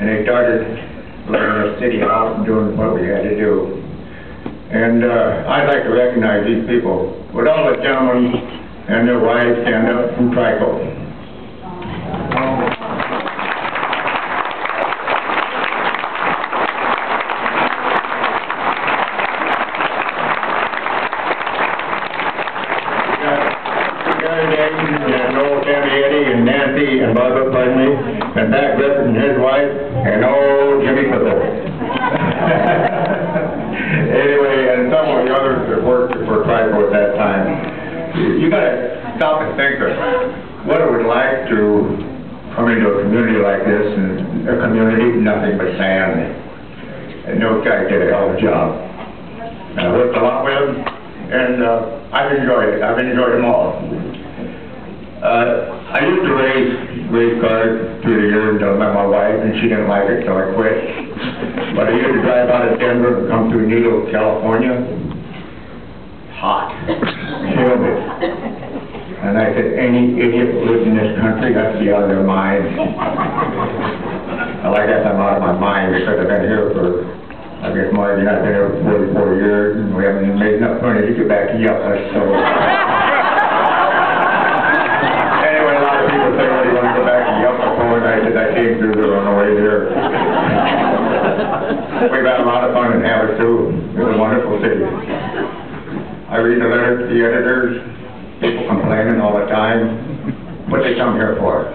and they started living in a city house and doing what we had to do. And I'd like to recognize these people. Would all the gentlemen and their wives stand up from Trico? And Nancy and Barbara, pardon me, and Pat Griffin and his wife, and old Jimmy Pickle. Anyway, and some of the others that worked for Trico at that time. You gotta stop and think of what it would like to come into a community like this, and a community nothing but sand. And those guys did a hell of a job. And I worked a lot with them, and I've enjoyed it. I've enjoyed them all. I used to race cars through the year until I met my wife, and she didn't like it, so I quit. But I used to drive out of Denver and come through Needle, California. Hot. Humid. And I said, any idiot who lives in this country has to be out of their mind. Well, I guess I'm out of my mind because I've been here for, I guess, more than I've been here for 44 years, and we haven't made enough money to get back to Yucca, so... I said, I came through there on the way here. We've had a lot of fun in Havasu. It's a wonderful city. I read the letters to the editors, people complaining all the time. What they come here for?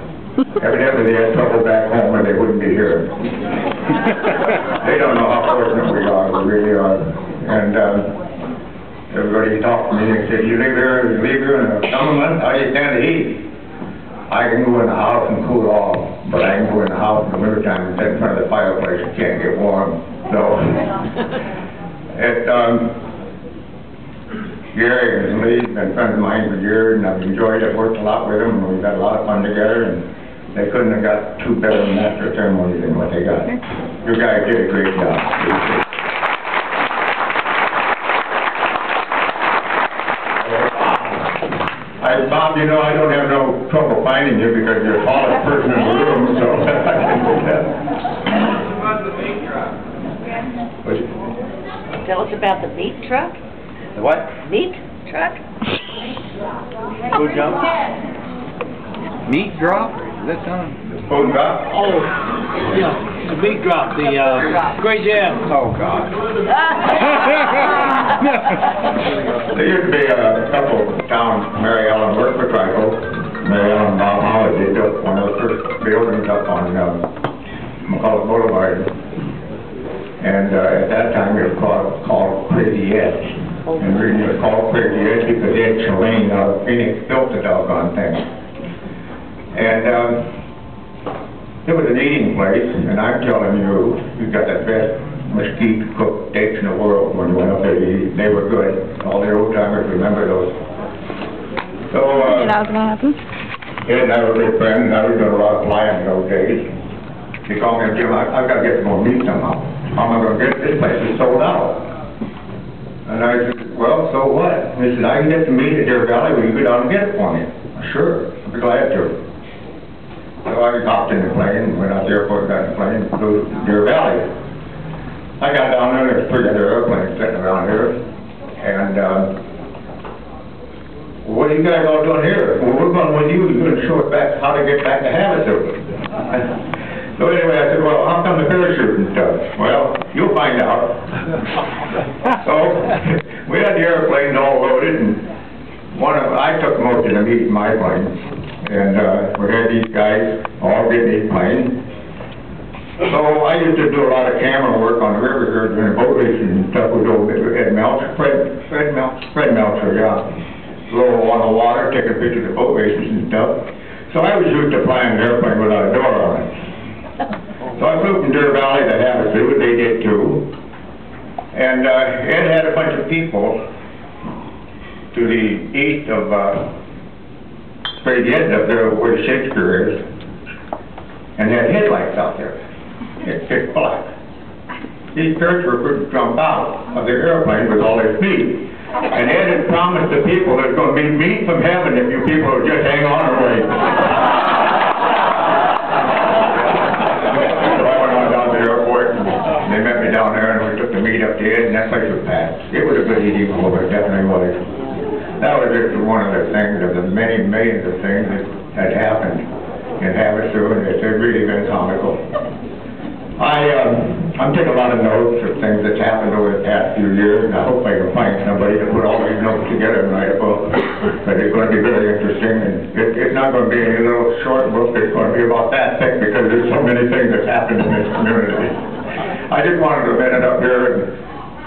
Evidently they had trouble back home or they wouldn't be here. They don't know how fortunate we are, we really are. And everybody talked to me and said, you leave here in the summer months, how do you stand the heat? I can go in the house and cool off, but I can go in the house in the wintertime and sit in front of the fireplace and can't get warm. So, Gary and Lee have been friends of mine for years, and I've enjoyed it. I've worked a lot with them, and we've had a lot of fun together, and they couldn't have got two better master ceremonies than what they got. You guys did a great job. Bob, you know, I don't have no trouble finding you because you're the tallest person in the room, so I can do that. Tell us about the meat truck. The what? Meat truck? Food drop? Meat drop? Is that something? Food drop? Oh, yeah, the meat drop, the Great Jam. Oh, God. There used to be a couple towns, Mary Ellen worked for Trico. Mary Ellen and Bob Hollis, they built one of the first buildings up on McCullough Boulevard. And at that time it was called Crazy Edge. And the reason it was called Crazy Edge because Ed Chalane out of Phoenix built the doggone thing. And it was an eating place, and I'm telling you, you got the best mesquite cooked steaks in the world when you went up there to eat. They were good. All the old timers remember those. So, you know what's gonna happen? Ed and I were good friends. I was doing a lot of flying in those days. He called me and said, I've got to get some more meat somehow. How am I going to get it? This place is sold out. And I said, well, so what? He said, I can get some meat at Deer Valley. Will you go down and get it for me? Sure. I'll be glad to. So I hopped in the plane, went out to the airport, got in the plane, flew to Deer Valley. I got down there, there's 3 other airplanes sitting around here, and what are you guys all doing here? Well, we're going with you. You're going to show us back how to get back to Havasu. So anyway, I said, well, how come the parachute and stuff? Well, you'll find out. So we had the airplanes all loaded, and I took most of the meat in my plane, and we had these guys all get these planes. So I used to do a lot of camera work on the river here during boat racing and stuff with old Fred Meltzer, yeah. Low on the water, taking pictures of boat races and stuff. So I was used to flying an airplane without a door on it. So I flew from Deer Valley to Havasu, they did too. And Ed had a bunch of people to the east of Crazy Edge up there where Shakespeare is, and they had headlights out there. It's pitch black. These paratroopers couldn't jump out of their airplane with all their speed. And Ed had promised the people there's going to be meat from heaven if you people will just hang on or wait. So I went on to meet up there, and that place was packed. It was a good eating over, it definitely was. That was just one of the things, of the many millions of things that had happened in Havasu, and it's really been comical. I'm taking a lot of notes of things that's happened over the past few years, and I hope I can find somebody to put all these notes together and write a book. But it's going to be very interesting, and it's not going to be any little short book. It's going to be about that thick because there's so many things that's happened in this community. I just wanted to minute up here,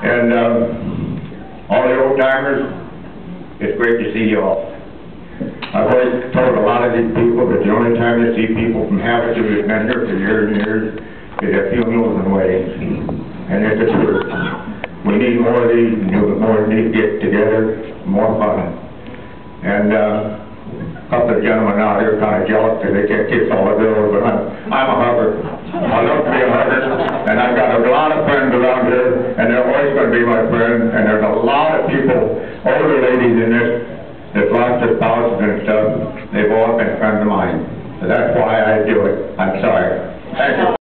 and all the old timers, it's great to see you all. I've always told a lot of these people that the only time you see people from Havasu who've been here for years and years is at funerals and weddings. And it's the truth. We need more of these, more of these get together, more fun. And a couple of gentlemen out here are kind of jealous because they can't kiss all the girls, but I'm a hugger. I love to be a hugger, and I've got a lot of friends around here, and they're always going to be my friends, and there's a lot of people, older ladies in this, that lost their spouses and stuff. They've all been friends of mine. So that's why I do it. I'm sorry. Thank you.